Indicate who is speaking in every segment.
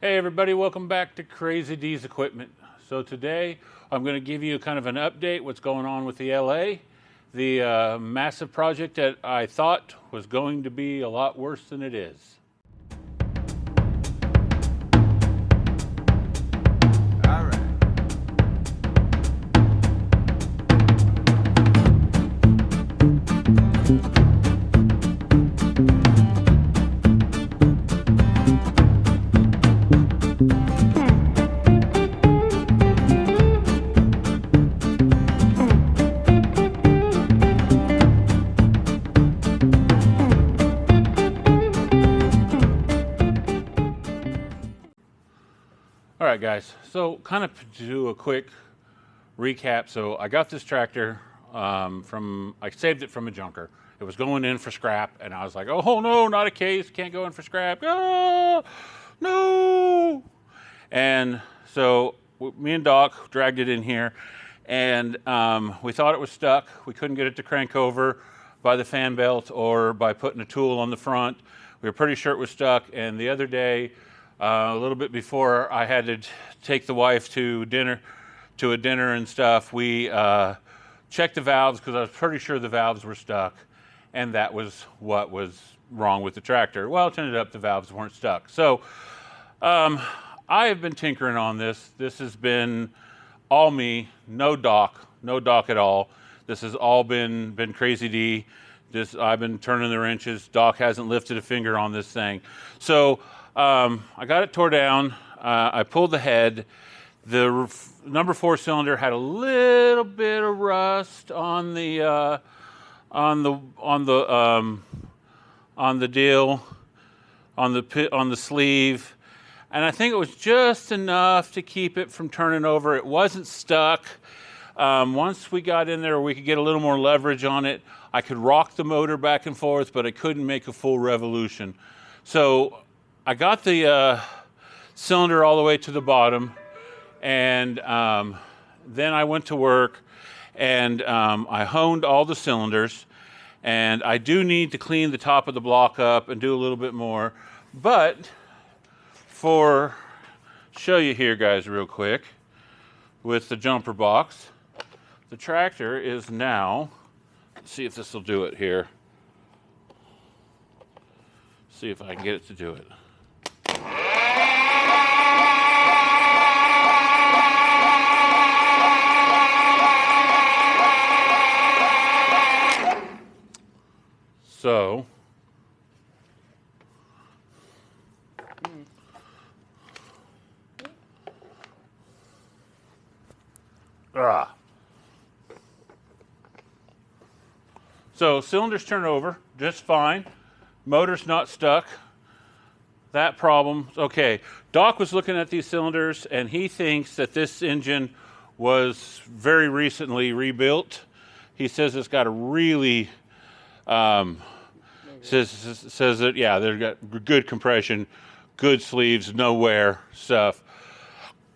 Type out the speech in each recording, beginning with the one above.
Speaker 1: Hey everybody, welcome back to Crazy D's Equipment. So today I'm going to give you kind of an update what's going on with the LA, the massive project that I thought was going to be a lot worse than it is.
Speaker 2: All right.
Speaker 1: All right guys, so kind of to do a quick recap. So I got this tractor I saved it from a junker. It was going in for scrap and I was like, oh no, not a case, can't go in for scrap. Ah, no. And so me and Doc dragged it in here and we thought it was stuck. We couldn't get it to crank over by the fan belt or by putting a tool on the front. We were pretty sure it was stuck. And the other day, a little bit before I had to take the wife to a dinner and stuff, we checked the valves because I was pretty sure the valves were stuck, and that was what was wrong with the tractor. Well, it ended up the valves weren't stuck. So I have been tinkering on this. This has been all me, no Doc at all. This has all been Crazy D. I've been turning the wrenches. Doc hasn't lifted a finger on this thing. So I got it tore down. I pulled the head. The number 4 cylinder had a little bit of rust on the deal, on the sleeve, and I think it was just enough to keep it from turning over. It wasn't stuck. Once we got in there, we could get a little more leverage on it. I could rock the motor back and forth, but I couldn't make a full revolution. So I got the cylinder all the way to the bottom, and then I went to work and I honed all the cylinders, and I do need to clean the top of the block up and do a little bit more. But show you here guys real quick with the jumper box, the tractor is now, let's see if this will do it here. See if I can get it to do it. So, So cylinders turn over just fine. Motor's not stuck. That problem, okay. Doc was looking at these cylinders and he thinks that this engine was very recently rebuilt. He says it's got a really, says that, yeah, they've got good compression, good sleeves, no wear stuff.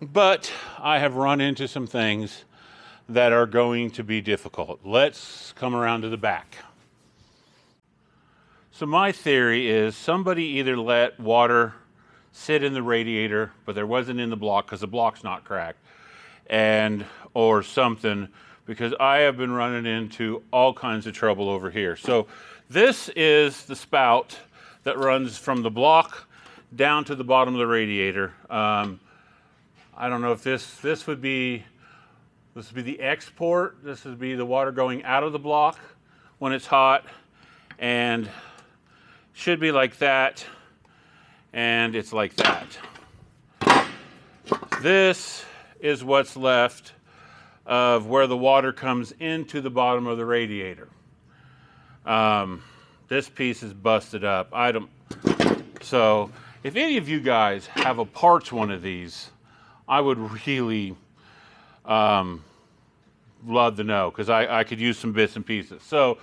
Speaker 1: But I have run into some things that are going to be difficult. Let's come around to the back. So my theory is somebody either let water sit in the radiator, but there wasn't in the block because the block's not cracked, or something, because I have been running into all kinds of trouble over here. So this is the spout that runs from the block down to the bottom of the radiator. I don't know if this would be the export. This would be the water going out of the block when it's hot, and should be like that, and it's like that. This is what's left of where the water comes into the bottom of the radiator. This piece is busted up. So if any of you guys have a parts one of these, I would really love to know, because I could use some bits and pieces. So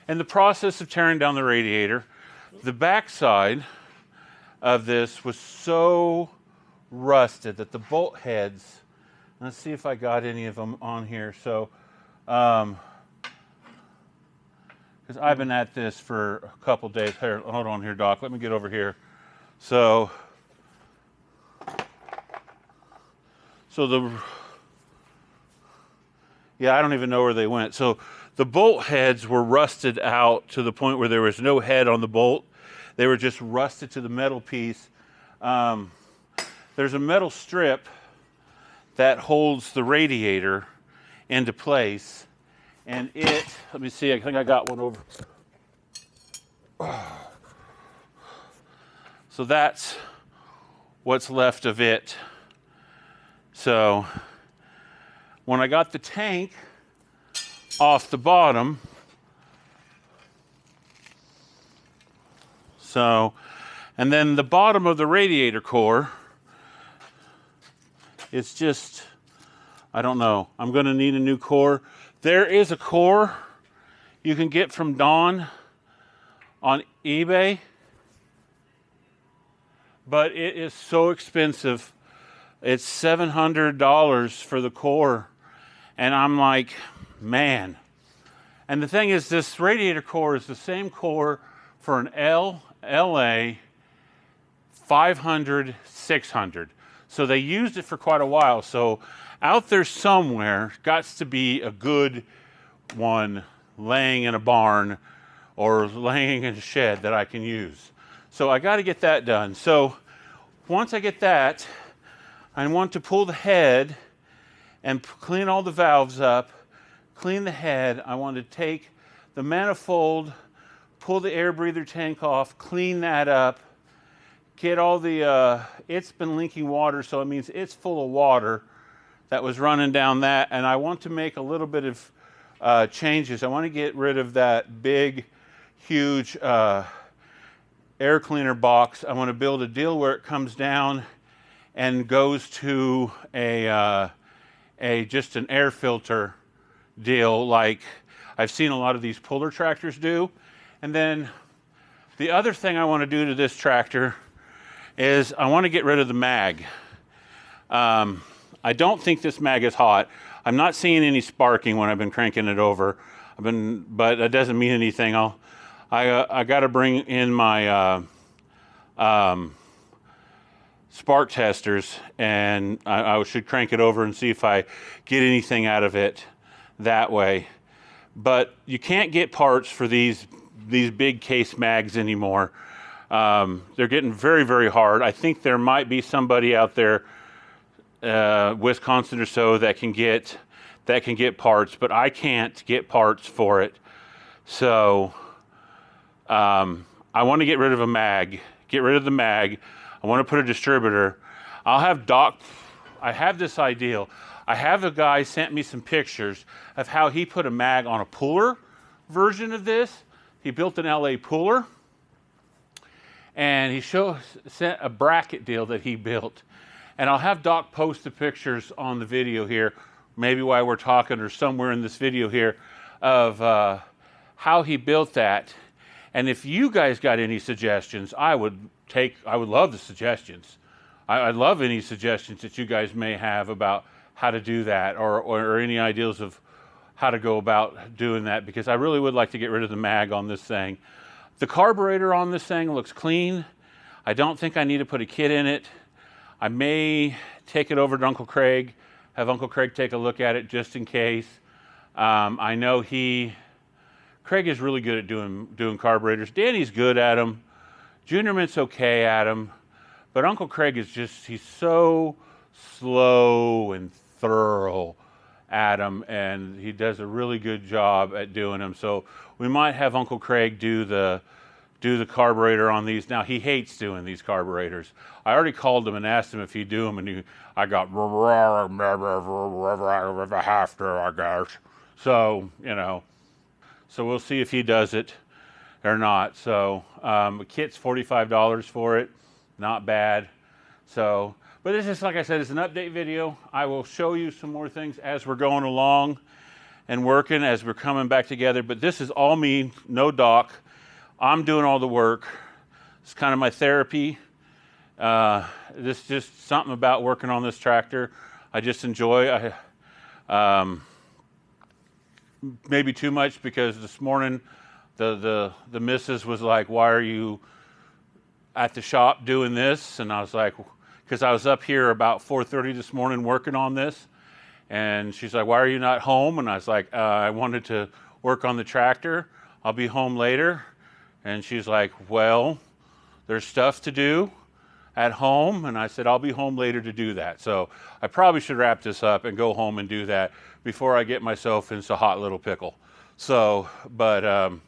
Speaker 1: in the process of tearing down the radiator, the backside of this was so rusted that the bolt heads, let's see if I got any of them on here. So because I've been at this for a couple days. Here, hold on here, Doc. Let me get over here. So I don't even know where they went. So the bolt heads were rusted out to the point where there was no head on the bolt. They were just rusted to the metal piece. There's a metal strip that holds the radiator into place. And let me see, I think I got one over. So that's what's left of it. So when I got the tank off the bottom, and then the bottom of the radiator core, it's just, I don't know. I'm going to need a new core. There is a core you can get from Dawn on eBay, but it is so expensive. It's $700 for the core. And I'm like, man. And the thing is, this radiator core is the same core for an LA 500, 600. So they used it for quite a while. So out there somewhere, got to be a good one laying in a barn or laying in a shed that I can use. So I got to get that done. So once I get that, I want to pull the head and clean all the valves up, clean the head. I want to take the manifold, pull the air breather tank off, clean that up, get all the, it's been leaking water, so it means it's full of water that was running down that. And I want to make a little bit of changes. I want to get rid of that big, huge air cleaner box. I want to build a deal where it comes down and goes to just an air filter deal like I've seen a lot of these puller tractors do. And then the other thing I want to do to this tractor is I want to get rid of the mag. I don't think this mag is hot. I'm not seeing any sparking when I've been cranking it over. But that doesn't mean anything. I got to bring in my spark testers, and I should crank it over and see if I get anything out of it that way. But you can't get parts for these big case mags anymore. They're getting very, very hard. I think there might be somebody out there, Wisconsin or so, that can get parts, but I can't get parts for it. So I want to get rid of a mag. Get rid of the mag. I want to put a distributor. I have this ideal. I have a guy sent me some pictures of how he put a mag on a puller version of this. He built an LA puller, and he sent a bracket deal that he built. And I'll have Doc post the pictures on the video here, maybe while we're talking or somewhere in this video here, of how he built that. And if you guys got any suggestions, I would love the suggestions. I'd love any suggestions that you guys may have about how to do that, or any ideas of how to go about doing that, because I really would like to get rid of the mag on this thing. The carburetor on this thing looks clean. I don't think I need to put a kit in it. I may take it over to Uncle Craig, have Uncle Craig take a look at it just in case. I know Craig is really good at doing carburetors. Danny's good at them. Junior Mint's okay at them. But Uncle Craig is he's so slow and thorough at them, and he does a really good job at doing them. So we might have Uncle Craig do the carburetor on these. Now, he hates doing these carburetors. I already called him and asked him if he'd do them, and I got after, I guess. So, so we'll see if he does it or not. So a kit's $45 for it. Not bad. So, but this is, like I said, it's an update video. I will show you some more things as we're going along and working, as we're coming back together. But this is all me, no Doc. I'm doing all the work. It's kind of my therapy. This is just something about working on this tractor I just enjoy. Maybe too much, because this morning the missus was like, "Why are you at the shop doing this?" And I was like, because I was up here about 4:30 this morning working on this. And she's like, why are you not home? And I was like, I wanted to work on the tractor. I'll be home later. And she's like, well, there's stuff to do at home. And I said, I'll be home later to do that. So I probably should wrap this up and go home and do that before I get myself into a hot little pickle. So, but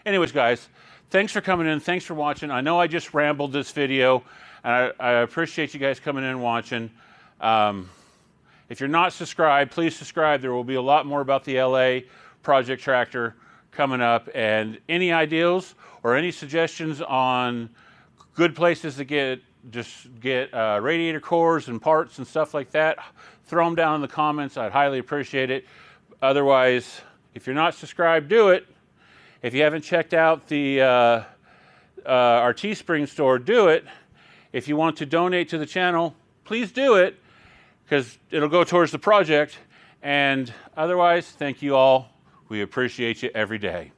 Speaker 1: anyways, guys, thanks for coming in. Thanks for watching. I know I just rambled this video, and I appreciate you guys coming in and watching. If you're not subscribed, please subscribe. There will be a lot more about the LA project tractor coming up, and any ideas or any suggestions on good places to get radiator cores and parts and stuff like that, throw them down in the comments. I'd highly appreciate it. Otherwise, if you're not subscribed, do it. If you haven't checked out the our Teespring store, do it. If you want to donate to the channel, please do it, because it'll go towards the project. And otherwise, thank you all. We appreciate you every day.